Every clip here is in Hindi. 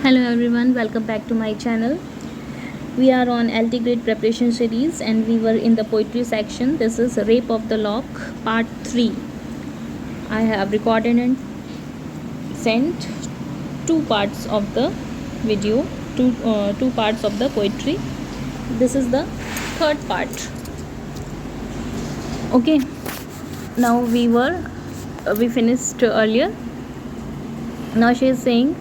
Hello everyone, welcome back to my channel. We are on LT grade preparation series and we were in the poetry section. This is Rape of the Lock part 3. I have recorded and sent two parts of the video, two parts of the poetry. This is the third part. Okay, now we finished earlier. Now she is saying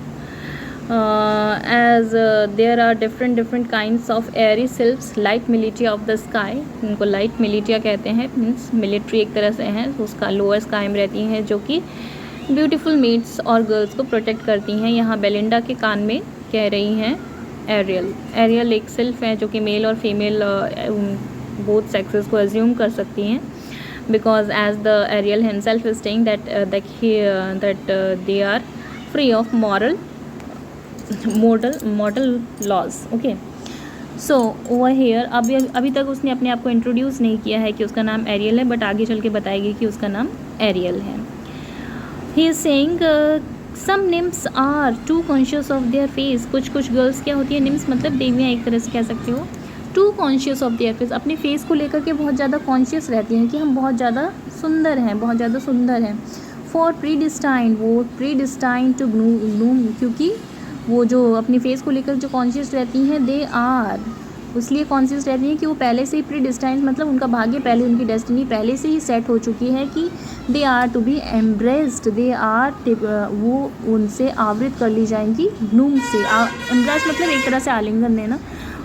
as there are different kinds of airy sylphs, light militia of the sky. इनको light militia कहते हैं, मीन्स मिलिट्री एक तरह से हैं, तो उसका लोअर स्काई में रहती हैं जो कि ब्यूटीफुल मेड्स और गर्ल्स को प्रोटेक्ट करती हैं. यहाँ बेलिंडा के कान में कह रही हैं एरियल एक सिल्फ है जो कि मेल और फीमेल बोथ सेक्सेस को एज्यूम कर सकती हैं, because as the Ariel himself is saying that they are free of model laws. Okay, so over here अभी तक उसने अपने आप को इंट्रोड्यूस नहीं किया है कि उसका नाम एरियल है, बट आगे चल के बताएगी कि उसका नाम एरियल है. He is saying some nymphs are too conscious of their face. कुछ गर्ल्स क्या होती है, निम्स मतलब देवियाँ एक तरह से कह सकते हो. Too conscious of their face, अपने फेस को लेकर के बहुत ज़्यादा कॉन्शियस रहती हैं कि हम बहुत ज़्यादा सुंदर हैं. फॉर प्रीडिस्टाइंड, वो प्रीडिस्टाइंड टू ग्लूम, क्योंकि वो जो अपनी फेस को लेकर जो कॉन्शियस रहती हैं, दे आर इसलिए कॉन्शियस रहती हैं कि वो पहले से ही प्रीडिस्टाइंड मतलब उनका भाग्य पहले, उनकी डेस्टिनी पहले से ही सेट हो चुकी है कि they are to be embraced, वो उनसे आवृत कर ली जाएंगी ग्नूम से. एम्ब्रेस मतलब एक तरह से आलिंगन देना.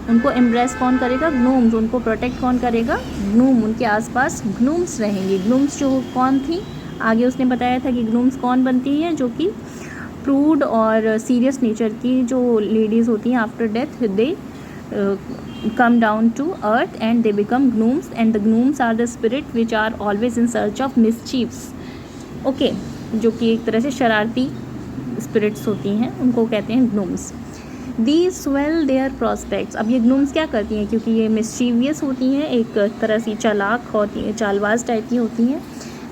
उनको एम्ब्रेस कौन करेगा, ग्नूम्स. उनको प्रोटेक्ट कौन करेगा, ग्नूम. उनके आसपास ग्नूम्स रहेंगे. ग्नूम्स जो कौन थी, आगे उसने बताया था कि ग्नूम्स कौन बनती हैं, जो कि प्रूड और सीरियस नेचर की जो लेडीज़ होती हैं, after death they come down to earth and they become gnomes, and the gnomes are the spirit which are always in search of मिसचीव्स. ओके, जो कि एक तरह से शरारती स्पिरिट्स होती हैं, उनको कहते हैं gnomes. These swell their prospects. अब ये ग्नूम्स क्या करती हैं, क्योंकि ये मिस्चीवियस होती हैं, एक तरह से चालाक होती हैं, चालबाज टाइप की होती हैं.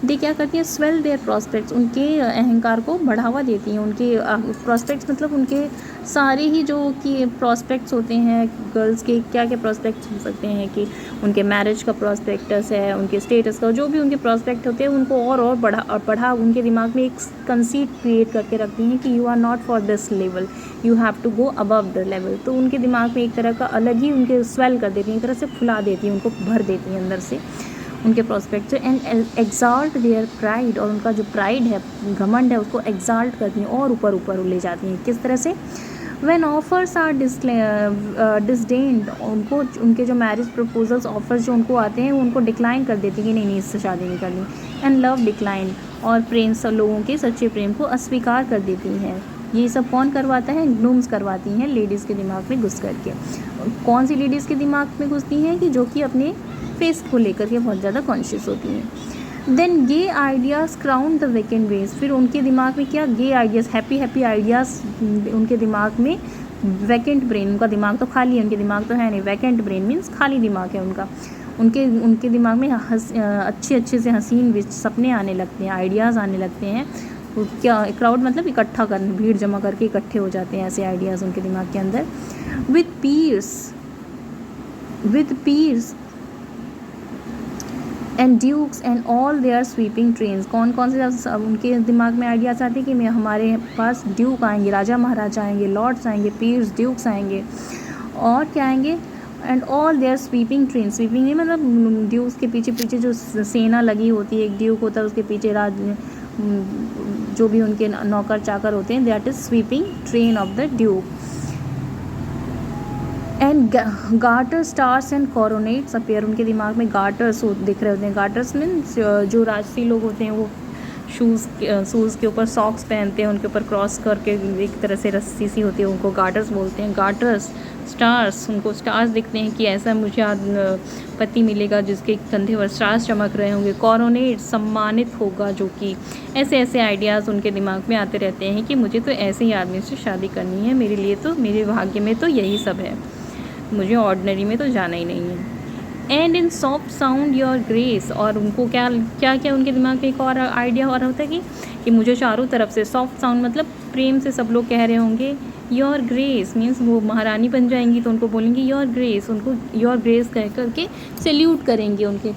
दे क्या करती हैं, स्वेल देयर प्रॉस्पेक्ट्स, उनके अहंकार को बढ़ावा देती हैं. उनके प्रॉस्पेक्ट्स मतलब उनके सारे ही जो कि प्रॉस्पेक्ट्स होते हैं गर्ल्स के, क्या क्या प्रॉस्पेक्ट्स हो सकते हैं कि उनके मैरिज का प्रॉस्पेक्टस है, उनके स्टेटस का, जो भी उनके प्रॉस्पेक्ट होते हैं उनको और बढ़ा उनके दिमाग में एक कंसीट क्रिएट करके रखती हैं कि you are not for this level, you have to go above the level. तो उनके दिमाग में एक तरह का अलग ही उनके स्वेल कर देती हैं, एक तरह से फुला देती हैं, उनको भर देती हैं अंदर से उनके प्रोस्पेक्ट से. एंड एग्जाल्ट देयर प्राइड, और उनका जो प्राइड है, घमंड है, उसको एग्जाल्ट करती हैं और ऊपर ले जाती हैं. किस तरह से, व्हेन ऑफर्स आर डिसडेन्ड, उनको उनके जो मैरिज प्रपोजल्स ऑफर्स जो उनको आते हैं, वो उनको डिक्लाइन कर देती हैं कि नहीं इससे शादी नहीं करनी. एंड लव डिक्लाइन, और प्रेम सब लोगों के सच्चे प्रेम को अस्वीकार कर देती हैं. ये सब कौन करवाता है, ग्नूम्स करवाती हैं लेडीज़ के दिमाग में घुस करके. कौन सी लेडीज़ के दिमाग में घुसती हैं कि जो कि अपने फेस को लेकर के बहुत ज़्यादा कॉन्शियस होती हैं. Then gay ideas crowd the vacant brains. फिर उनके दिमाग में क्या, गे आइडियाज़, हैप्पी आइडियाज़ उनके दिमाग में. वैकेंट ब्रेन, उनका दिमाग तो खाली है, उनके दिमाग तो है नहीं. वैकेंट ब्रेन मीन्स खाली दिमाग है उनका. उनके दिमाग में अच्छे से हसीन सपने आने लगते हैं, आइडियाज़ आने लगते हैं. क्या, क्राउड मतलब इकट्ठा करना, भीड़ जमा करके इकट्ठे हो जाते हैं ऐसे आइडियाज़ उनके दिमाग के अंदर. With peers and dukes and all their sweeping trains. कौन से उनके दिमाग में आइडियाज़ आते हैं कि हमारे पास ड्यूक आएंगे, राजा महाराजा आएंगे, लॉर्ड्स आएंगे, पीर्स, ड्यूक्स आएंगे, और क्या आएंगे. And all their sweeping train, sweeping नहीं मतलब ड्यूक्स के पीछे जो सेना लगी होती है, एक ड्यूक होता है, उसके पीछे जो भी उनके नौकर चाकर होते हैं, that is sweeping train of the duke. And garter stars and coronets appear. उनके दिमाग में गार्टर्स दिख रहे होते हैं. गार्टर्स मीन्स जो राजसी लोग होते हैं, वो शूज़ के ऊपर सॉक्स पहनते हैं, उनके ऊपर क्रॉस करके एक तरह से रस्सी सी होती है, उनको गार्टर्स बोलते हैं. गार्टर्स, स्टार्स, उनको स्टार्स दिखते हैं कि ऐसा मुझे पति मिलेगा जिसके कंधे पर स्टार्स चमक रहे होंगे. कॉरोनेट, सम्मानित होगा, जो कि ऐसे आइडियाज़ उनके दिमाग में आते रहते हैं कि मुझे तो ऐसे ही आदमी से शादी करनी है, मेरे लिए तो, मेरे भाग्य में तो यही सब है, मुझे ऑर्डिनरी में तो जाना ही नहीं है. And in soft sound your grace. और उनको क्या उनके दिमाग में एक और आइडिया और होता है कि मुझे चारों तरफ से, सॉफ्ट साउंड मतलब प्रेम से सब लोग कह रहे होंगे योर ग्रेस, मीन्स वो महारानी बन जाएंगी तो उनको बोलेंगे योर ग्रेस, उनको योर ग्रेस कह करके सैल्यूट करेंगे, उनके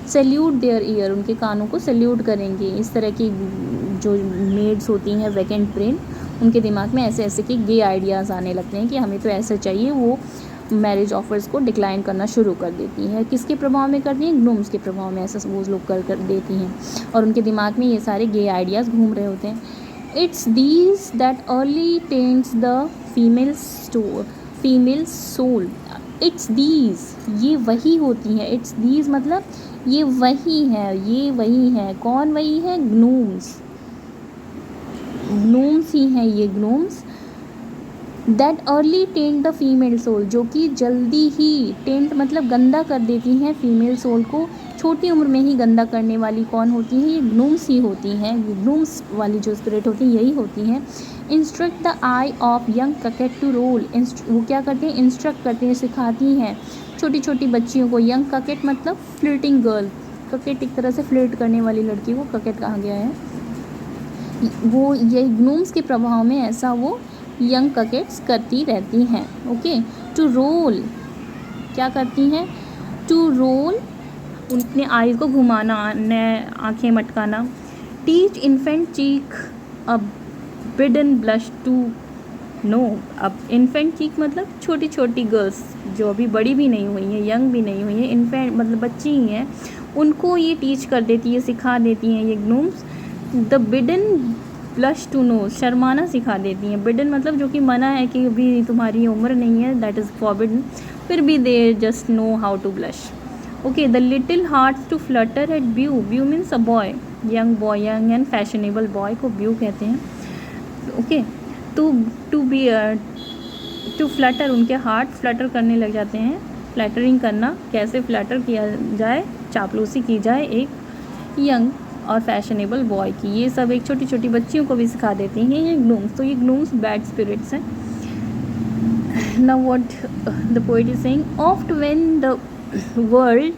सैल्यूट देयर ईयर, उनके कानों को सैल्यूट करेंगे। इस तरह की जो मेड्स होती हैं वैकेंट ब्रेन, उनके दिमाग में ऐसे ऐसे के गे आइडियाज़ आने लगते हैं कि हमें तो ऐसा चाहिए। वो मैरिज ऑफर्स को डिक्लाइन करना शुरू कर देती है। किसके प्रभाव में करती हैं? ग्नोम्स के प्रभाव में ऐसा वो लोग कर देती हैं और उनके दिमाग में ये सारे गे आइडियाज़ घूम रहे होते हैं। It's these that early taints the female soul. It's these, ये वही होती हैं। इट्स दीज मतलब ये वही है, ये वही है। कौन वही है? ग्नोम्स, ग्नोम्स ही हैं ये gnomes. That early taint the female soul, जो कि जल्दी ही, टेंट मतलब गंदा कर देती हैं फीमेल सोल को, छोटी उम्र में ही गंदा करने वाली कौन होती हैं? ये ग्नोम्स ही होती हैं। ग्नोम्स वाली जो स्पिरिट होती हैं यही होती हैं। Instruct the eye of young coquette to roll, वो क्या करते हैं? इंस्ट्रक्ट करते हैं, सिखाती हैं छोटी छोटी बच्चियों को। यंग ककेट मतलब फ्लिर्टिंग गर्ल, ककेट एक तरह से फ्लिर्ट करने वाली लड़की को ककेट कहा गया है। वो ये ग्नोम्स के प्रभाव में ऐसा वो यंग ककेट्स करती रहती हैं। ओके, टू रोल क्या करती हैं? टू रोल, उनके आईज को घुमाना, आंखें मटकाना। Teach infant cheek a bidden blush to know. अब इन्फेंट चीक मतलब छोटी छोटी गर्ल्स जो अभी बड़ी भी नहीं हुई हैं, यंग भी नहीं हुई हैं, इन्फेंट मतलब बच्ची ही हैं, उनको ये टीच कर देती है, सिखा देती हैं ये gnomes. The bidden blush to know, शर्माना सिखा देती हैं। बिडन मतलब जो कि मना है कि अभी तुम्हारी उम्र नहीं है, दैट इज़ फॉरबिडन, फिर भी they just know how to blush. Okay, the little hearts to flutter at view. View means a boy, young and fashionable boy को व्यू कहते हैं। ओके, टू फ्लटर, उनके हार्ट फ्लटर करने लग जाते हैं। फ्लैटरिंग करना, कैसे फ्लैटर किया जाए, चापलूसी की जाए एक यंग और फैशनेबल बॉय की, ये सब एक छोटी छोटी बच्चियों को भी सिखा देते हैं ये ग्नोम्स। तो ये ग्नोम्स बैड स्पिरिट्स हैं। Now what the poet is saying, oft when the world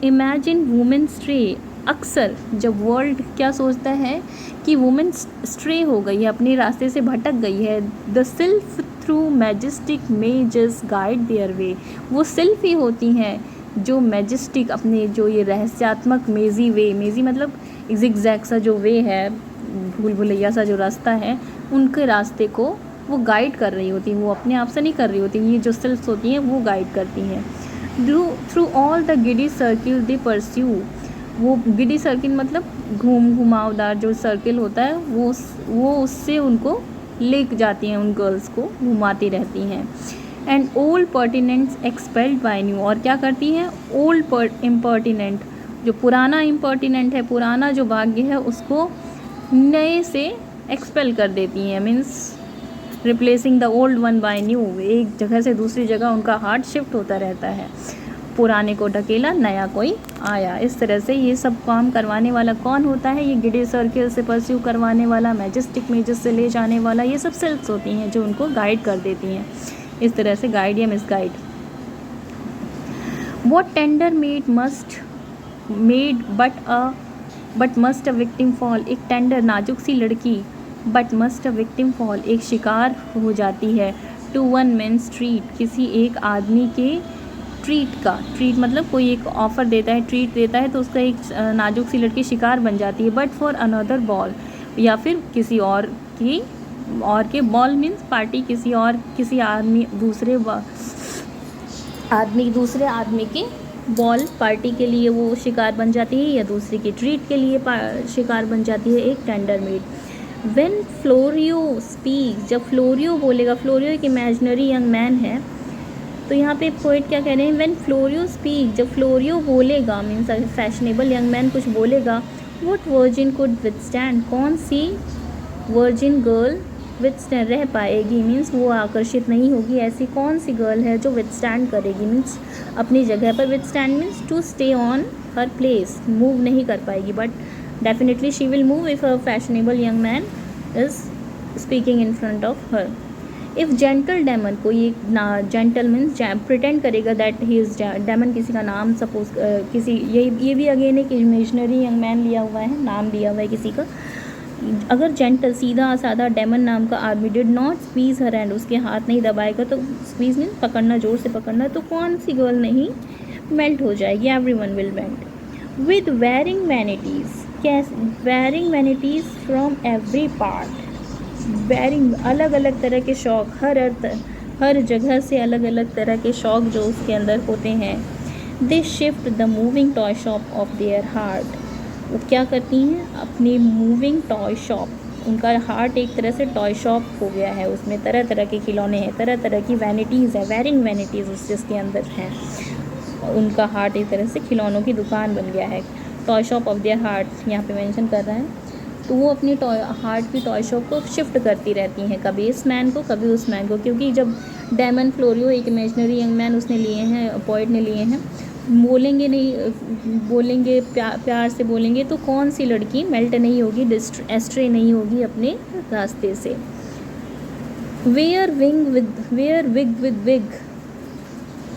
imagine women stray. अक्सर जब वर्ल्ड क्या सोचता है कि वुमेन स्ट्रे हो गई है, अपने रास्ते से भटक गई है, the sylph through majestic mazes guide their way. वो सिल्फ ही होती हैं जो मैजेस्टिक, अपने जो ये रहस्यात्मक मेजी वे, मेजी मतलब जिगजैग सा जो वे है, भूल भुलैया सा जो रास्ता है, उनके रास्ते को वो गाइड कर रही होती हैं। वो अपने आप से नहीं कर रही होती, ये जो सेल्फ होती हैं वो गाइड करती हैं। Through all the giddy circle they pursue. वो गिडी सर्किल मतलब घुमावदार जो सर्किल होता है वो उससे उनको ले जाती हैं, उन गर्ल्स को घुमाती रहती हैं। And old pertinence expelled by new, और क्या करती हैं? ओल्ड इम्पर्टिनेंट, जो पुराना इम्पर्टिनेंट है, पुराना जो भाग्य है, उसको नए से एक्सपेल कर देती हैं। Means replacing the old one by new. एक जगह से दूसरी जगह उनका हार्ट शिफ्ट होता रहता है, पुराने को ढकेला, नया कोई आया। इस तरह से ये सब काम करवाने वाला कौन होता है? ये गिडी सर्किल से परस्यू करवाने वाला, मैजेस्टिक मेजस से ले जाने वाला, ये सब सेल्स होती हैं जो उनको गाइड कर देती हैं। इस तरह से गाइड या misguide. What tender but must a victim fall. एक टेंडर नाजुक सी लड़की, but must a victim fall, एक शिकार हो जाती है। टू वन मैन्स ट्रीट, किसी एक आदमी के ट्रीट का, ट्रीट मतलब कोई एक ऑफ़र देता है, ट्रीट देता है, तो उसका एक नाजुक सी लड़की शिकार बन जाती है। बट फॉर अनदर बॉल, या फिर किसी और के बॉल मीन्स पार्टी, किसी आदमी दूसरे आदमी के बॉल पार्टी के लिए वो शिकार बन जाती है, या दूसरे की ट्रीट के लिए शिकार बन जाती है एक tender made. When Florio speak, जब फ्लोरियो बोलेगा, फ्लोरियो एक इमेजिनरी यंग मैन है, तो यहाँ पे पोइट क्या कह रहे हैं? व्हेन फ्लोरियो स्पीक, जब फ्लोरियो बोलेगा, मीन्स फैशनेबल यंग मैन कुछ बोलेगा, व्हाट वर्जिन कुड विथस्टैंड, कौन सी वर्जिन गर्ल विथस्टैंड रह पाएगी, मीन्स वो आकर्षित नहीं होगी, ऐसी कौन सी गर्ल है जो विथस्टैंड करेगी, मीन्स अपनी जगह पर, withstand means to stay on her place, move नहीं कर पाएगी, but definitely she will move if a fashionable young man is speaking in front of her. If gentle Damon, कोई एक जेंटल मीन्स प्रिटेंड करेगा दैट ही इज़ डेमन, किसी का नाम सपोज किसी, ये भी अगेन एक इमेजिनरी यंग मैन लिया हुआ है, नाम लिया हुआ है किसी का। अगर जेंटल सीधा साधा डेमन नाम का आदमी did not squeeze her hand, उसके हाथ नहीं दबाएगा, तो स्क्वीज मीन पकड़ना, जोर से पकड़ना, तो कौन सी गर्ल नहीं मेल्ट हो जाएगी, everyone will melt. With wearing vanities, कैसे wearing vanities from every part, wearing अलग अलग तरह के शौक, हर जगह से अलग अलग तरह के शौक जो उसके अंदर होते हैं। दे shift the moving toy shop of their heart, वो क्या करती हैं, अपनी मूविंग टॉय शॉप, उनका हार्ट एक तरह से टॉय शॉप हो गया है, उसमें तरह तरह के खिलौने हैं, तरह तरह की वैनिटीज़ है, वेयरिंग वैनिटीज़ उस जिसके अंदर हैं, उनका हार्ट एक तरह से खिलौनों की दुकान बन गया है। Toy shop of their heart यहाँ पे मेंशन कर रहा है। तो वो अपनी हार्ट की टॉय शॉप को शिफ्ट करती रहती हैं, कभी इस मैन को कभी उस मैन को, क्योंकि जब डेमन फ्लोरियो एक इमेजनरी यंग मैन उसने लिए हैं, पोइट ने लिए हैं, बोलेंगे नहीं, बोलेंगे प्यार से बोलेंगे तो कौन सी लड़की मेल्ट नहीं होगी, एस्ट्रे नहीं होगी अपने रास्ते से। Where wig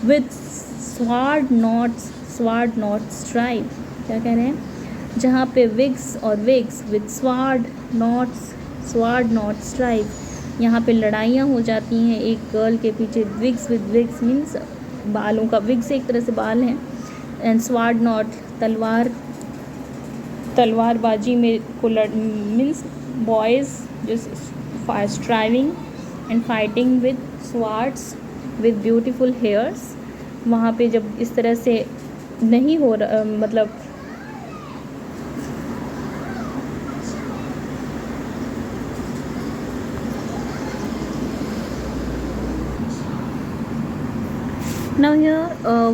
with sword knot stripe, क्या कह रहे हैं, जहाँ पे विग्स और wigs with sword knot stripe, यहाँ पे लड़ाइयाँ हो जाती हैं एक गर्ल के पीछे। विग्स विद विग्स मीन्स बालों का, विग्स एक तरह से बाल हैं, एंड स्वार्ड नॉट तलवारबाजी में को मीन्स बॉयज़ जो striving and fighting with swords with beautiful hairs. वहाँ पे जब इस तरह से नहीं हो रहा, मतलब now here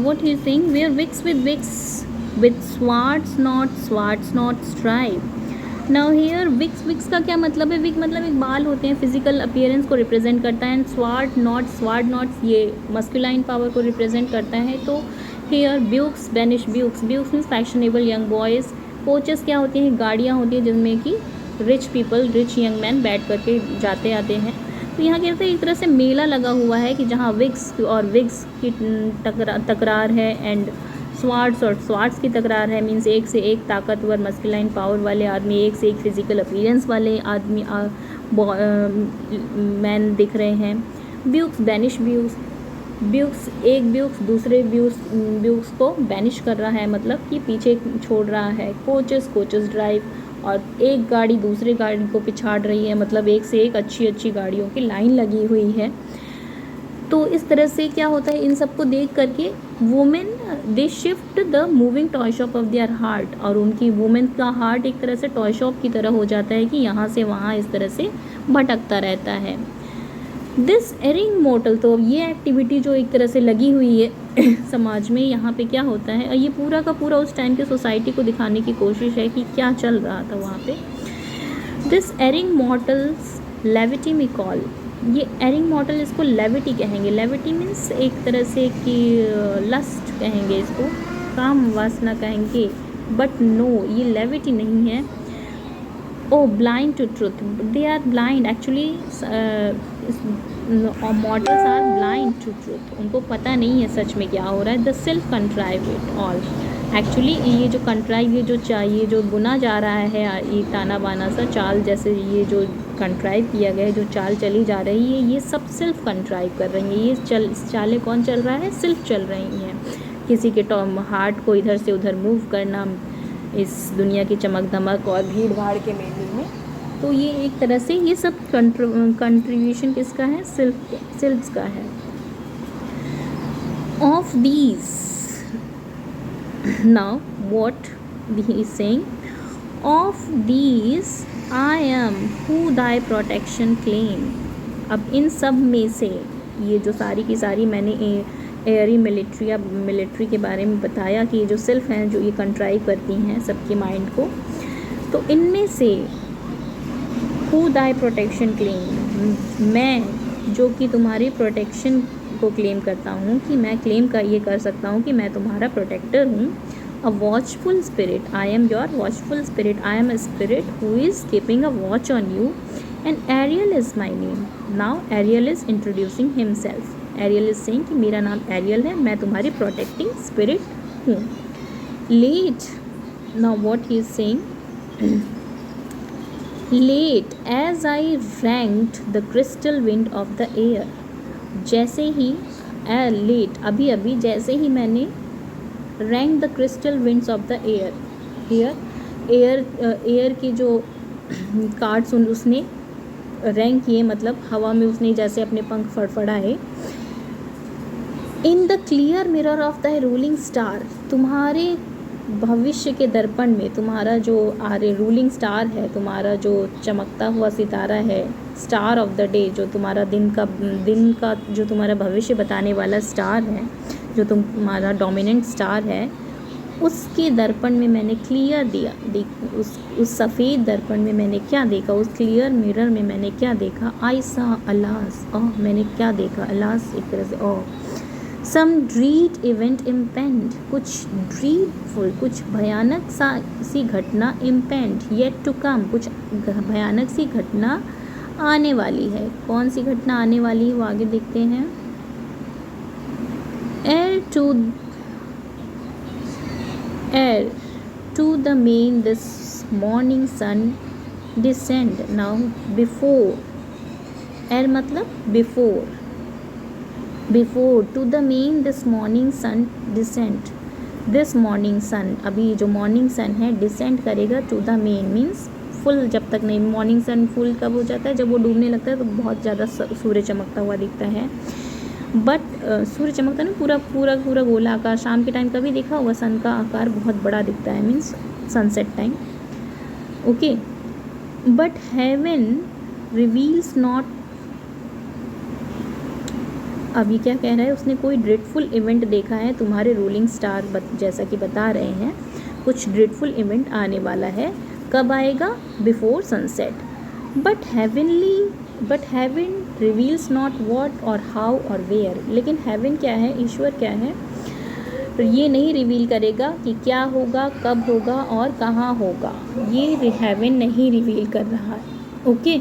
what he is saying, where wigs with swords not stripe. now here wigs का क्या मतलब है, wig मतलब एक बाल होते हैं, फिजिकल अपीयरेंस को रिप्रेजेंट करता है, एंड sword not ये मस्कुलाइन पावर को रिप्रेजेंट करता है। तो here beaux, banish beaux means fashionable young boys. Coaches क्या होती हैं, गाड़ियाँ होती हैं जिनमें कि रिच यंग मैन बैठ करके जाते आते हैं। तो यहाँ कहते हैं एक तरह से मेला लगा हुआ है कि जहाँ विग्स और विग्स की तकरार है, एंड स्वार्ड्स की तकरार है, मीन्स एक से एक ताकतवर मस्कुलाइन पावर वाले आदमी, एक से एक फिजिकल अपीयरेंस वाले आदमी मैन दिख रहे हैं। ब्यूक्स, बेनिश ब्यूक्स एक ब्यूक्स दूसरे ब्यूक्स को बैनिश कर रहा है, मतलब कि पीछे छोड़ रहा है। कोचेस ड्राइव, और एक गाड़ी दूसरे गाड़ी को पिछाड़ रही है, मतलब एक से एक अच्छी गाड़ियों की लाइन लगी हुई है। तो इस तरह से क्या होता है, इन सबको देख करके women they shift the moving toy shop of their heart, और उनकी वुमेन का हार्ट एक तरह से टॉय शॉप की तरह हो जाता है कि यहाँ से वहाँ इस तरह से भटकता रहता है। दिस एरिंग मोटल, तो ये एक्टिविटी जो एक तरह से लगी हुई है समाज में, यहाँ पे क्या होता है, और ये पूरा का पूरा उस टाइम के सोसाइटी को दिखाने की कोशिश है कि क्या चल रहा था वहाँ पे। दिस एरिंग मॉटल्स लेविटी में कॉल, ये एरिंग मॉटल इसको लेविटी कहेंगे। लेविटी मीन्स एक तरह से कि लस्ट कहेंगे इसको, काम वासना कहेंगे, बट नो ये लेविटी नहीं है। Oh blind to truth, they are blind actually, models are blind to truth, उनको पता नहीं है सच में क्या हो रहा है। The self कंट्राइव it all, actually ये जो कंट्राइव, ये जो बुना जा रहा है, ये ताना बाना सा चाल जैसे ये जो कंट्राइव किया गया है, जो चाल चली जा रही है, ये सब सेल्फ कंट्राइव कर रही हैं। ये चालें कौन चल रहा है, सेल्फ चल रही हैं। किसी के हार्ट को इधर से उधर मूव करना इस दुनिया की चमक धमक और भीड़ भाड़ के मेले में, तो ये एक तरह से ये सब कंट्रीब्यूशन किसका है, सेल्फ का है। Of these, now what he is saying, of these I am who Dai protection claim. अब इन सब में से ये जो सारी की सारी मैंने एयरी मिलिट्री के बारे में बताया कि ये जो सेल्फ हैं जो ये कंट्राइव करती हैं सबके माइंड को, तो इनमें से हु दाई प्रोटेक्शन क्लेम, मैं जो कि तुम्हारी प्रोटेक्शन को क्लेम करता हूँ, कि मैं क्लेम ये कर सकता हूँ कि मैं तुम्हारा प्रोटेक्टर हूँ। A watchful spirit, I am your watchful spirit, I am a spirit who is keeping a watch on you, and Ariel is my name. Now Ariel is introducing himself, Ariel is saying कि मेरा नाम एरियल है, मैं तुम्हारी प्रोटेक्टिंग स्पिरिट हूँ। Late, now what he is saying, late as I ranked the crystal wind of the air, जैसे ही लेट अभी अभी जैसे ही मैंने rank the crystal winds of the air, air की जो कार्ड्स उसने रैंक किए, मतलब हवा में उसने जैसे अपने पंख फड़फड़ाए। In the clear mirror of the ruling star, तुम्हारे भविष्य के दर्पण में तुम्हारा जो रूलिंग स्टार है, तुम्हारा जो चमकता हुआ सितारा है, स्टार ऑफ द डे, जो तुम्हारा दिन का जो तुम्हारा भविष्य बताने वाला स्टार है, जो तुम्हारा डोमिनेंट स्टार है, उसके दर्पण में मैंने क्लियर उस सफ़ेद दर्पण में मैंने क्या देखा, उस क्लियर मिरर में मैंने क्या देखा। आई सा अलास, मैंने क्या देखा, अलास एक तरह से सम ड्रीड इवेंट इम्पेंड, कुछ ड्रीडफुल, कुछ भयानक सी घटना, इम्पेंड येट टू कम, कुछ भयानक सी घटना आने वाली है। कौन सी घटना आने वाली है वो आगे देखते हैं। Ere to the main this morning sun descend. Now before, ere मतलब before to the main this morning sun descend. This morning sun, अभी जो morning sun है descend करेगा to the main means full, जब तक नहीं, मॉर्निंग सन फुल कब हो जाता है, जब वो डूबने लगता है तो बहुत ज़्यादा सूर्य चमकता हुआ दिखता है। बट सूर्य चमकता नहीं, पूरा गोला आकार। शाम के टाइम कभी देखा होगा सन का आकार बहुत बड़ा दिखता है, means sunset time. Okay, but heaven reveals not, अभी क्या कह रहा है, उसने कोई ड्रेडफुल इवेंट देखा है, तुम्हारे रूलिंग स्टार जैसा कि बता रहे हैं कुछ ड्रेडफुल इवेंट आने वाला है। कब आएगा? Before sunset. But heaven reveals not what और हाउ और वेयर, लेकिन हेवन क्या है, ईश्वर क्या है, तो ये नहीं रिवील करेगा कि क्या होगा, कब होगा और कहाँ होगा, ये हेवन नहीं रिवील कर रहा है। Okay,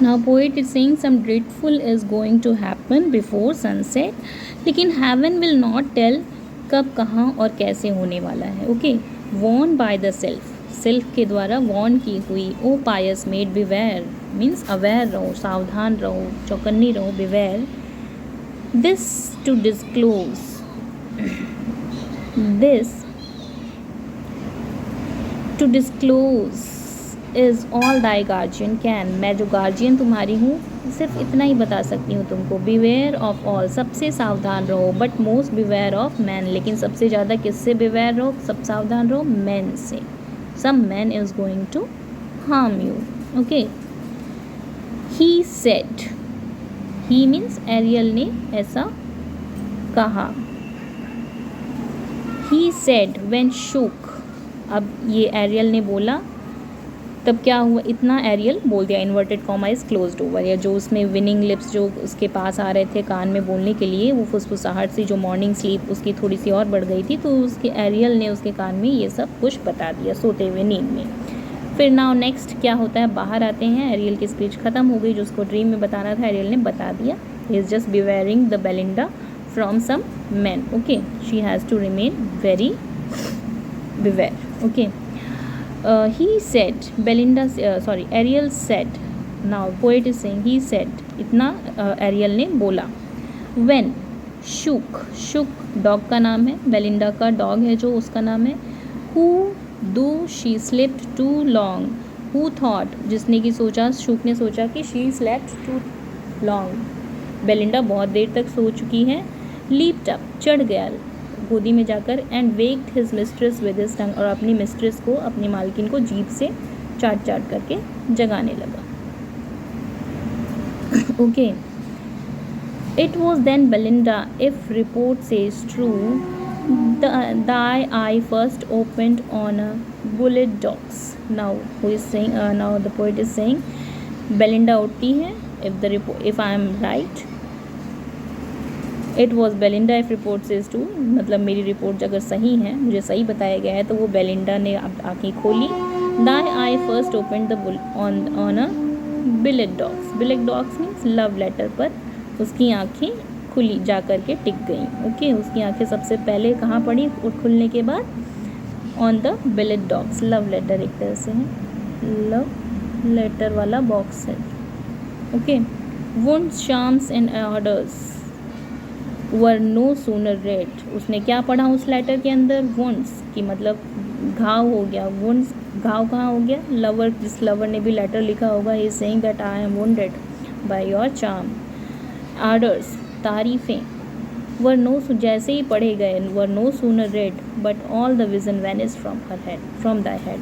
now poet is saying some dreadful is going to happen before sunset, लेकिन हेवन विल नॉट टेल कब, कहाँ और कैसे होने वाला है। Okay, warned by the sylph के द्वारा वॉर्न की हुई। O pious maid beware means aware रहो, सावधान रहो, चौकन्नी रहो, beware. This to disclose, is all thy guardian can, मैं जो गार्जियन तुम्हारी हूँ सिर्फ इतना ही बता सकती हूँ तुमको। बिवेयर ऑफ ऑल, सबसे सावधान रहो। But most beware of man, लेकिन सबसे ज़्यादा किससे बिवेयर रहो, सब सावधान रहो, मैन से। Some man is going to harm you. Okay, he said, he means Ariel ने ऐसा कहा। ही सेड व्हेन शूक, अब ये एरियल ने बोला तब क्या हुआ, इतना एरियल बोल दिया। Inverted comma is closed over, या जो उसमें विनिंग लिप्स जो उसके पास आ रहे थे कान में बोलने के लिए, वो फुसफुसाहट सी जो मॉर्निंग स्लीप उसकी थोड़ी सी और बढ़ गई थी, तो उसके एरियल ने उसके कान में ये सब कुछ बता दिया सोते हुए नींद में। फिर नाउ नेक्स्ट क्या होता है, बाहर आते हैं, एरियल की स्पीच ख़त्म हो गई, जो उसको ड्रीम में बताना था एरियल ने बता दिया। He is just bewaring the Belinda from some man. Okay, she has to remain very beware. Okay, he said, Ariel said, now poet is saying he said, इतना Ariel ने बोला। when shook dog का नाम है, बेलिंडा का dog है जो उसका नाम है। who though she slept too long, who thought, जिसने कि सोचा, shook ने सोचा कि she slept too long, Belinda बहुत देर तक सो चुकी है। leaped up, चढ़ गया गोदी में जाकर, and waked his mistress with his टंग, और अपनी मिस्ट्रेस को, अपनी मालकिन को जीभ से चाट करके जगाने लगा। Okay, it was then Belinda, if report says true, thy eye first opened on a bullet dogs. Now who is saying, now the poet is saying, Belinda उठती है, if I am right, it was Belinda if report says too, मतलब मेरी रिपोर्ट अगर सही है, मुझे सही बताया गया है, तो वो बेलिंडा ने आँखें खोली। Thy eye first open the bull on a billet doux means love letter पर उसकी आँखें खुली, जा कर के टिक गई। ओके, उसकी आँखें सबसे पहले कहाँ पड़ी खुलने के बाद, on the billet doux, love letter एक तरह से है, लव लेटर वाला बॉक्स है। Okay, wounds, charms and orders were no sooner read, उसने क्या पढ़ा उस लेटर के अंदर, वुंड्स की मतलब घाव हो गया, वुंड्स घाव कहाँ हो गया, लवर, जिस लवर ने भी लेटर लिखा होगा, he is saying that I am wounded by your charm. Orders, तारीफ़ें, वर नो, जैसे ही पढ़े गए, were no sooner read but all the vision vanished from her head, from the head,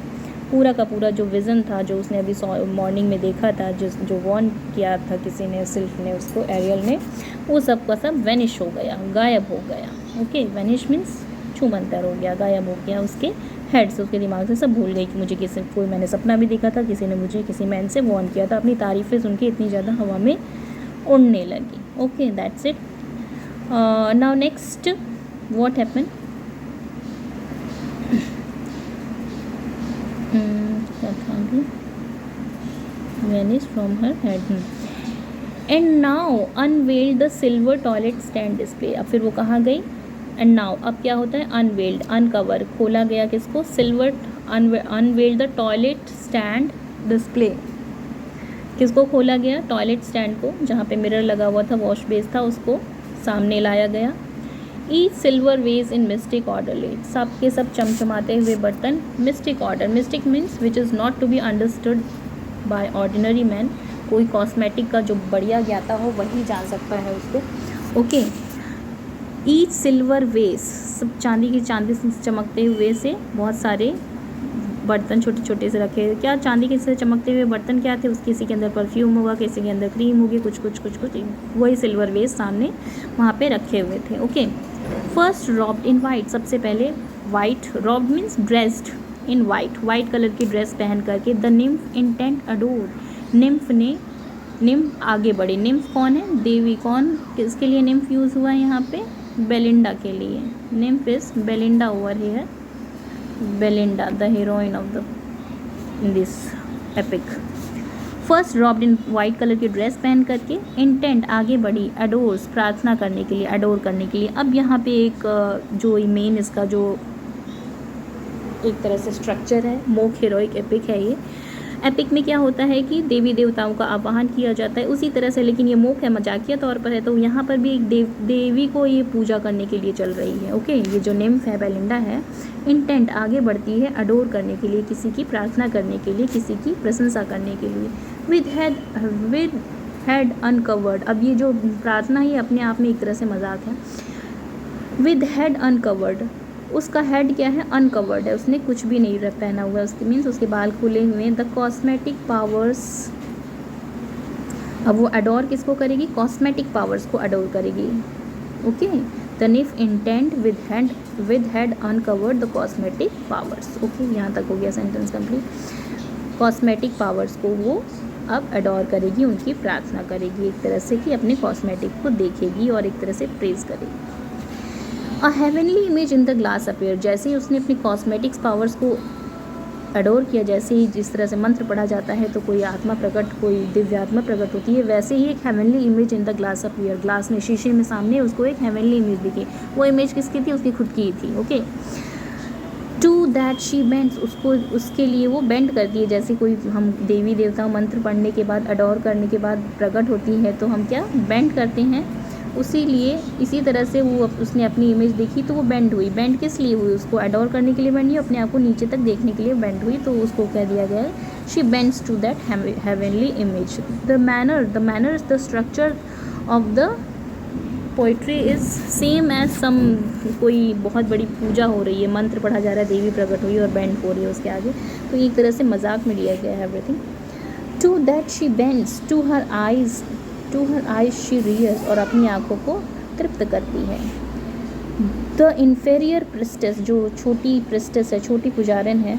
पूरा का पूरा जो विज़न था, जो उसने अभी मॉर्निंग में देखा था, जो वॉर्न किया था किसी ने, सिल्फ ने उसको, एरियल ने, वो सब का सब वैनिश हो गया, गायब हो गया। ओके, वैनिश मीन्स छूमंतर हो गया, गायब हो गया उसके हेड से, उसके दिमाग से सब भूल गई कि मुझे किसी, कोई मैंने सपना भी देखा था, किसी ने मुझे किसी मैन से वॉर्न किया था, अपनी तारीफ़ें सुन के इतनी ज़्यादा हवा में उड़ने लगी। Okay, that's it. Now next what happen, vanish from her head and now unveiled the silver toilet stand display। अब फिर वो कहाँ गई, एंड नाउ अब क्या होता है, अनवेल्ड, अनकवर, खोला गया किसको, silver, unveiled the toilet stand display, किसको खोला गया, टॉयलेट स्टैंड को, जहाँ पे मिरर लगा हुआ था, वॉश बेस था, उसको सामने लाया गया। Each silver vase in mystic order laid, सब के सब चमचमाते हुए बर्तन, mystic order, mystic means which is not to be understood by ordinary man, कोई कॉस्मेटिक का जो बढ़िया ज्ञाता हो वही जान सकता है उसको। ओके, ईच सिल्वर वेस, सब चांदी से चमकते हुए से बहुत सारे बर्तन छोटे छोटे से रखे, क्या चांदी के से चमकते हुए बर्तन क्या थे, उसके किसी के अंदर परफ्यूम होगा, किसी के अंदर क्रीम होगी, कुछ वही सिल्वर वेस सामने वहाँ पे रखे हुए थे। Okay, first robed in white, सबसे पहले white, robed means dressed in white, white colour की ड्रेस पहन करके, the nymph intent adore, nymph आगे बढ़ी, निम्फ कौन है, देवी, कौन, किसके लिए निम्फ यूज़ हुआ है यहाँ पे, बेलिंडा के लिए, nymph is Belinda over here, Belinda the heroine of the this epic. First robed in white colour की ड्रेस पहन करके, इंटेंट आगे बढ़ी, अडोर्स प्रार्थना करने के लिए, अडोर करने के लिए। अब यहाँ पे एक जो मेन इसका जो एक तरह से स्ट्रक्चर है, मोक हीरोइक एपिक है ये। एपिक में क्या होता है कि देवी देवताओं का आवाहन किया जाता है उसी तरह से, लेकिन ये मोक है, मजाकिया तौर पर है, तो यहाँ पर भी एक देवी को ये पूजा करने के लिए चल रही है। ओके, ये जो निम्फ है, बेलिंडा है, इंटेंट आगे बढ़ती है, अडोर करने के लिए, किसी की प्रार्थना करने के लिए, किसी की प्रशंसा करने के लिए। विद हेड अनकवर्ड, अब ये जो प्रार्थना ही अपने आप में एक तरह से मजाक है। विद हेड अनकवर्ड, उसका हेड क्या है, अनकवर्ड है, उसने कुछ भी नहीं पहना हुआ है, उसके मीन्स उसके बाल खुले हुए हैं। द कॉस्मेटिक पावर्स, अब वो अडोर किसको करेगी, कॉस्मेटिक पावर्स को अडोर करेगी। Okay, the nymph intent with head uncovered the cosmetic powers. Okay, यहाँ तक हो गया सेंटेंस कंप्लीट। कॉस्मेटिक पावर्स को वो अब अडोर करेगी, उनकी प्रार्थना करेगी एक तरह से, कि अपने कॉस्मेटिक को देखेगी और एक तरह से प्रेज करेगी। अ heavenly image in the glass appear, जैसे ही उसने अपनी कॉस्मेटिक्स पावर्स को अडोर किया, जैसे ही जिस तरह से मंत्र पढ़ा जाता है तो कोई आत्मा प्रकट, कोई दिव्य आत्मा प्रकट होती है, वैसे ही एक heavenly image in the glass appear, glass में, शीशे में सामने उसको एक हेवनली इमेज दिखी। वो इमेज किसकी थी, उसकी खुद की थी। Okay, to that she bends, उसको, उसके लिए वो बेंड करती है, जैसे कोई हम देवी देवता मंत्र पढ़ने के बाद, अडोर करने के बाद प्रकट होती है तो हम क्या बेंड करते हैं, उसी लिए इसी तरह से वो उसने अपनी इमेज देखी तो वो बेंड हुई। बेंड किस लिए हुई, उसको अडोर करने के लिए बेंड हुई, अपने आप को नीचे तक देखने के लिए बेंड हुई, तो उसको कह दिया गया है she bends to that heavenly image. The manner is the structure of the poetry is same as some, कोई बहुत बड़ी पूजा हो रही है, मंत्र पढ़ा जा रहा है, देवी प्रकट हुई और बेंड हो रही है उसके आगे, तो एक तरह से मजाक में लिया गया है everything. To that she bends, to her eyes she rears, और अपनी आँखों को तृप्त करती है। द इन्फेरियर प्रिस्टेस, जो छोटी प्रिस्टेस है, छोटी पुजारन है,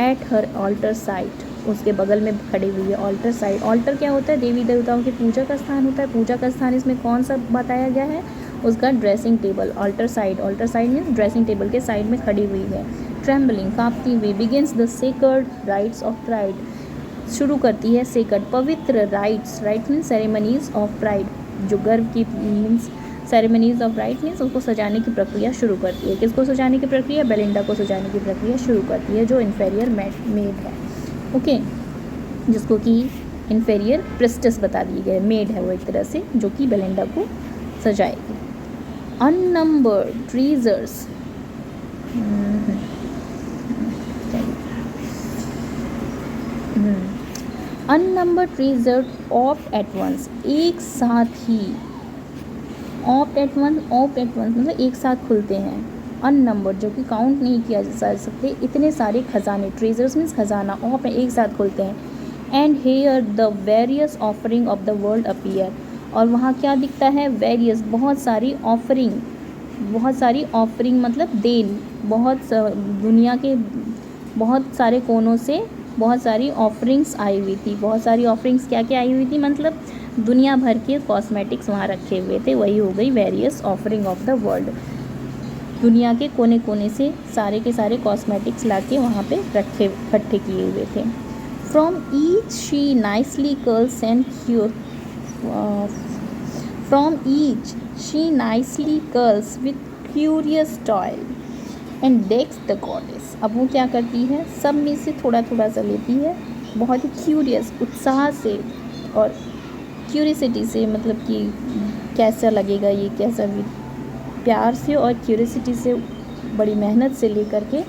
एट हर ऑल्टर साइड, उसके बगल में खड़ी हुई है, ऑल्टर साइड। ऑल्टर क्या होता है, देवी देवताओं की पूजा का स्थान होता है। पूजा का स्थान इसमें कौन सा बताया गया है, उसका dressing table, altar side means dressing table के साइड में खड़ी हुई है। ट्रेम्बलिंग, कांपती हुई, begins the sacred rites of pride, शुरू करती है सेक्रेड, पवित्र rites, rite means ceremonies of pride, जो गर्व की means ceremonies of bride means उसको सजाने की प्रक्रिया शुरू करती है। किसको सजाने की प्रक्रिया? बेलिंडा को सजाने की प्रक्रिया शुरू करती है, जो इन्फेरियर मेड है, ओके, जिसको कि इन्फेरियर प्रिस्टेस बता दी गई, मेड है वो एक तरह से, जो कि बेलिंडा को सजाएगी। Unnumbered treasures, unnumbered treasure opt at once, एक साथ ही, ऑप्ट एट वंस मतलब एक साथ खुलते हैं, अननंबर्ड जो कि काउंट नहीं किया जा सकते, इतने सारे खजाने, ट्रेजर्स मीन्स खजाना, ऑप है एक साथ खुलते हैं। And here the various offering of the world appear, और वहाँ क्या दिखता है? वेरियस, बहुत सारी ऑफरिंग मतलब देन, दुनिया के बहुत सारे कोनों से बहुत सारी ऑफरिंग्स आई हुई थी। बहुत सारी ऑफरिंग्स क्या क्या आई हुई थी? मतलब दुनिया भर के कॉस्मेटिक्स वहाँ रखे हुए थे, वही हो गई various offering of the world. दुनिया के कोने कोने से सारे के सारे कॉस्मेटिक्स लाके वहाँ पे इकट्ठे किए हुए थे। From each she nicely curls and with curious toil and decks the goddess. अब वो क्या करती है? सब में से थोड़ा थोड़ा सा लेती है, बहुत ही क्यूरियस, उत्साह से और क्यूरियसिटी से, मतलब कि कैसा लगेगा ये, कैसा भी, प्यार से और क्यूरियसिटी से, बड़ी मेहनत से लेकर के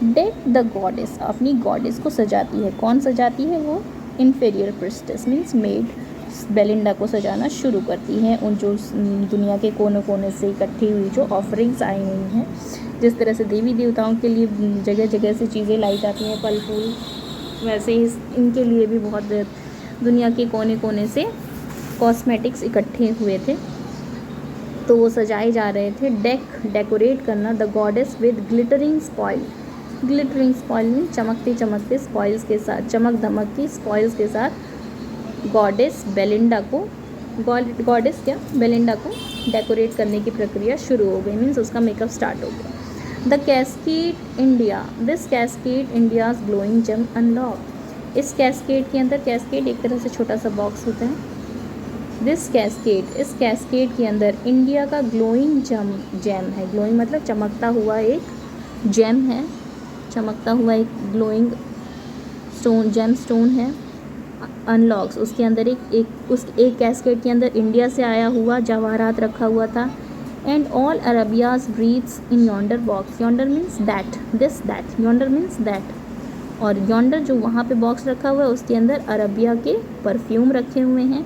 डेक द गॉडेस, अपनी गॉडेस को सजाती है। कौन सजाती है? वो inferior priestess means made Belinda को सजाना शुरू करती हैं। उन जो दुनिया के कोने कोने से इकट्ठी हुई जो ऑफरिंग्स आई हुई हैं, जिस तरह से देवी देवताओं के लिए जगह जगह से चीज़ें लाई जाती हैं, फल फूल, वैसे ही इनके लिए भी बहुत दुनिया के कोने कोने से कॉस्मेटिक्स इकट्ठे हुए थे, तो वो सजाए जा रहे थे। डेकोरेट करना the goddess with glittering spoil mean चमकते चमकते स्पॉइल्स के साथ, चमक धमक की स्पॉइल्स के साथ बेलिंडा को डेकोरेट करने की प्रक्रिया शुरू हो गई, मीन्स उसका मेकअप स्टार्ट हो गया। The casket India, this casket India's glowing gem unlock. इस कैस्केड के अंदर, कैस्केड एक तरह से छोटा सा बॉक्स होता है, इस कैस्केड के अंदर इंडिया का ग्लोइंग जेम है। ग्लोइंग मतलब चमकता हुआ एक जेम है, चमकता हुआ एक ग्लोइंग जेम स्टोन है। अनलॉक्स, उसके अंदर एक कैस्केड के अंदर इंडिया से आया हुआ जवाहरात रखा हुआ था। And all Arabia's breaths in yonder box, yonder means that, yonder means that, और यॉन्डर जो वहाँ पे बॉक्स रखा हुआ है उसके अंदर अरबिया के परफ्यूम रखे हुए हैं।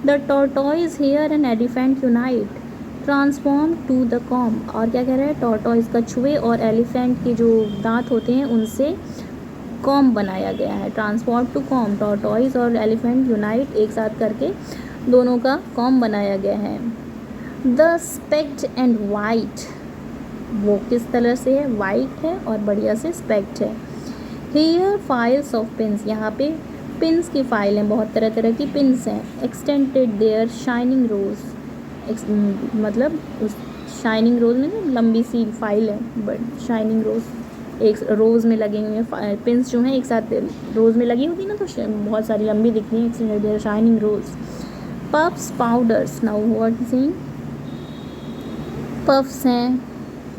The tortoise here and elephant unite transform to the comb, और क्या कह रहा है? टॉर्टॉइज, कछुए और एलिफेंट के जो दांत होते हैं उनसे कॉम बनाया गया है। ट्रांसफॉर्म टू कॉम, टॉर्टॉइज और एलिफेंट यूनाइट एक साथ करके दोनों का कॉम बनाया गया है। द स्पेक्ट एंड वाइट, वो किस तरह से है? वाइट है और बढ़िया से स्पेक्ट है। हेयर फाइल्स ऑफ पिन्स, यहाँ पे पिन्स की फाइल हैं, बहुत तरह तरह की पिन्स हैं। एक्सटेंडेड देयर शाइनिंग रोज, मतलब उस शाइनिंग रोज में लंबी सी फाइल है, बट शाइनिंग रोज एक रोज़ में लगे हुए हैं, पिन्स जो हैं एक साथ रोज़ में लगी होती ना, तो बहुत सारी लंबी दिखती हैं, extended their shining rows. Puffs powders, now what is in, puffs हैं,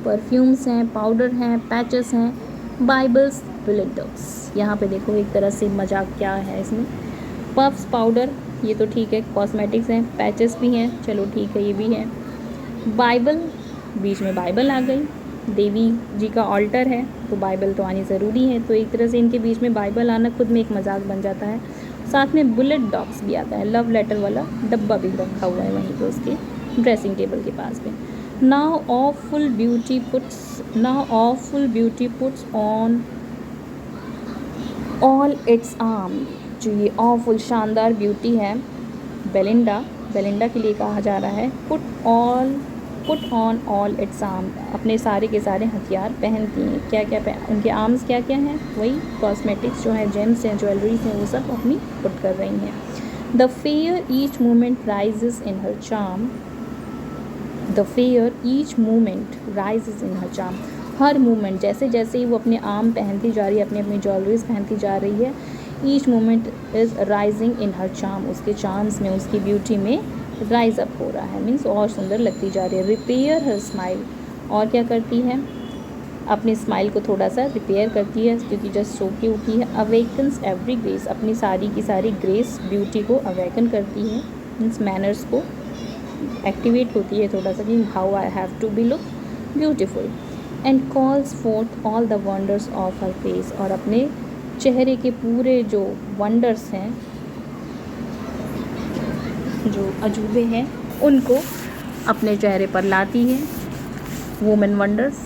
परफ्यूम्स हैं, पाउडर हैं, पैचेस हैं, बाइबल्स, बुलेट डॉग्स। यहाँ पे देखो एक तरह से मजाक क्या है इसमें। पफ्स पाउडर ये तो ठीक है, कॉस्मेटिक्स हैं, पैचेस भी हैं, चलो ठीक है ये भी है। बाइबल, बीच में बाइबल आ गई, देवी जी का ऑल्टर है तो बाइबल तो आनी ज़रूरी है, तो एक तरह से इनके बीच में बाइबल आना खुद में एक मजाक बन जाता है। साथ में बुलेट डॉग्स भी आता है, लव लेटर वाला डब्बा भी रखा हुआ है वहीं पे उसके ड्रेसिंग टेबल के पास में। Now awful beauty puts on all it's arm, जो ये ऑफुल शानदार ब्यूटी है बेलिंडा के लिए कहा जा रहा है। Put on all it's arm, अपने सारे के सारे हथियार पहनती हैं। क्या क्या उनके आर्म्स क्या क्या हैं? वही कॉस्मेटिक्स जो है, जेम्स हैं, ज्वेलरीज हैं, वो सब अपनी पुट कर रही हैं। The fair each moment rises in her charm, her movement जैसे जैसे ही वो अपने आर्म पहनती जा रही है, अपनी अपनी ज्वेलरीज पहनती जा रही है, each moment is rising in her charm, उसके चार्म्स में, उसकी ब्यूटी में राइज अप हो रहा है, मीन्स और सुंदर लगती जा रही है। रिपेयर हर स्माइल, और क्या करती है, अपनी स्माइल को थोड़ा सा रिपेयर करती है क्योंकि जस्ट सो के उठी है। अवेकन्स एवरी ग्रेस, अपनी सारी की सारी ग्रेस ब्यूटी को अवेकन करती है, मीन्स मैनर्स को एक्टिवेट होती है थोड़ा सा कि how I have to be look beautiful. And calls forth all the wonders of her face, और अपने चेहरे के पूरे जो वंडर्स हैं, जो अजूबे हैं, उनको अपने चेहरे पर लाती है। Women wonders,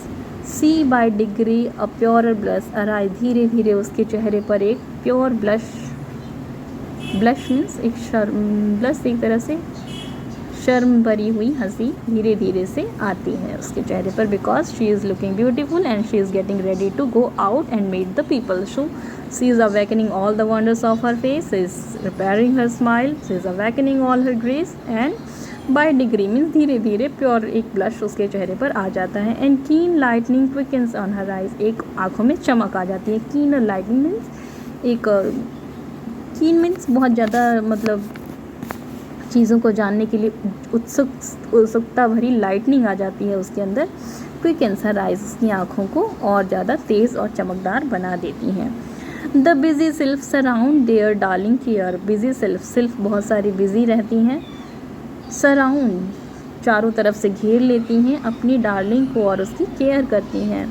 see by degree a pure blush arise, धीरे धीरे उसके चेहरे पर एक प्योर ब्लश, ब्लश मीन्स एक शर्म, ब्लश एक तरह से शर्म भरी हुई हंसी धीरे धीरे से आती है उसके चेहरे पर, because she is looking beautiful and she is getting ready to go out and meet the people. So she is awakening all the wonders of her face, is repairing her smile, she is awakening all her grace, and by degree means धीरे धीरे प्योर एक ब्लश उसके चेहरे पर आ जाता है। एंड कीन lightning quickens on her eyes, एक आँखों में चमक आ जाती है। कीन लाइटनिंग मीन्स एक कीन मीन्स बहुत ज़्यादा मतलब चीज़ों को जानने के लिए उत्सुकता भरी लाइटनिंग आ जाती है उसके अंदर। क्विकन्स हर आइज, उसकी आँखों को और ज़्यादा तेज़ और चमकदार बना देती हैं। The busy self surround there darling care, busy self, self बहुत सारी बिजी रहती हैं, सराउंड चारों तरफ से घेर लेती हैं अपनी डार्लिंग को और उसकी केयर करती हैं,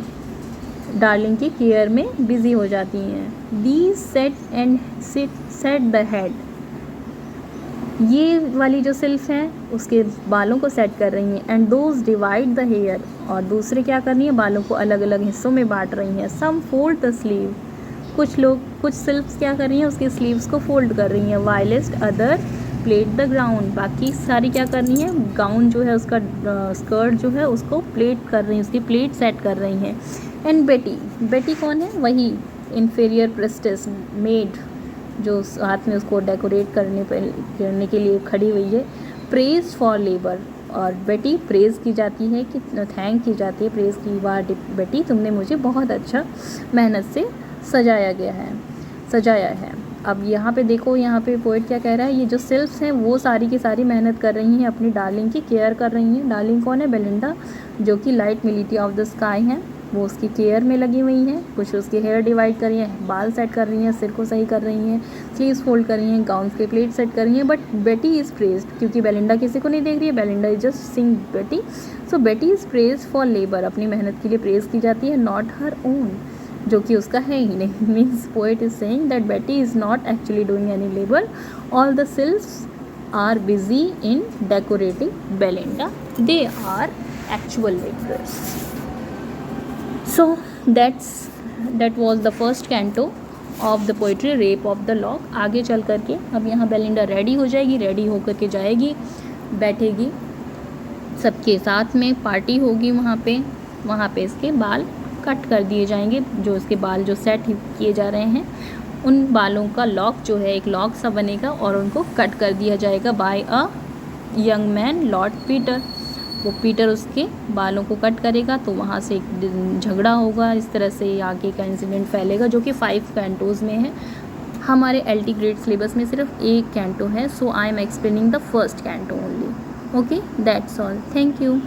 डार्लिंग की केयर में बिजी हो जाती हैं। The set and set the head, ये वाली जो सेल्फ है उसके बालों को सेट कर रही हैं। And those divide the hair, और दूसरे क्या कर रही हैं, बालों को अलग अलग हिस्सों में बांट रही हैं। सम फोल्ड द स्लीव, कुछ लोग, कुछ सेल्फ्स क्या कर रही हैं, उसके स्लीव्स को फोल्ड कर रही हैं। वाइलेस्ट अदर प्लेट द ग्राउंड, बाकी सारी क्या कर रही हैं, गाउन जो है उसका स्कर्ट जो है उसको प्लेट कर रही हैं, उसकी प्लेट सेट कर रही हैं। एंड बेटी, बेटी कौन है, वही इन्फीरियर प्रेस्टिस मेड जो हाथ में उसको डेकोरेट करने के लिए खड़ी हुई है। प्रेज फॉर लेबर, और बेटी प्रेज़ की जाती है कि थैंक की जाती है, प्रेज़ की, वाह बेटी तुमने मुझे बहुत अच्छा मेहनत से सजाया है। अब यहाँ पे देखो, यहाँ पे पोएट क्या कह रहा है, ये जो सेल्फ्स हैं वो सारी की सारी मेहनत कर रही हैं, अपनी डार्लिंग की केयर कर रही हैं। डार्लिंग कौन है, बेलिंडा, जो कि लाइट मिलिटी ऑफ द स्काई हैं, वो उसकी केयर में लगी हुई हैं। कुछ उसके हेयर डिवाइड कर रही हैं, बाल सेट कर रही हैं, सिर को सही कर रही हैं, स्लीव्स फोल्ड कर रही हैं, गाउन के प्लेट सेट कर रही हैं। बट बेटी इज़ प्रेज्ड, क्योंकि बेलिंडा किसी को नहीं देख रही है, बेलिंडा इज जस्ट सिंग बेटी। सो बेटी इज़ प्रेज्ड फॉर लेबर, अपनी मेहनत के लिए प्रेज़ की जाती है, नॉट हर ओन, जो कि उसका है ही नहीं। Means poet is saying that Betty is not actually doing any labour, all the sylphs are busy in decorating Belinda, they are actual labourers. So that was the first canto of the poetry Rape of the Lock। आगे चल करके अब यहाँ बेलिंडा रेडी हो जाएगी, रेडी होकर के जाएगी, बैठेगी, सबके साथ में पार्टी होगी वहाँ पे इसके बाल कट कर दिए जाएंगे, जो इसके बाल जो सेट किए जा रहे हैं उन बालों का लॉक जो है एक लॉक सा बनेगा और उनको कट कर दिया जाएगा by a young man lord Peter. वो पीटर उसके बालों को कट करेगा, तो वहाँ से एक झगड़ा होगा, इस तरह से आगे का इंसिडेंट फैलेगा, जो कि 5 कैंटोज़ में है। हमारे LT ग्रेड सिलेबस में सिर्फ एक कैंटो है, so I am explaining the first canto only. Okay, that's all, thank you.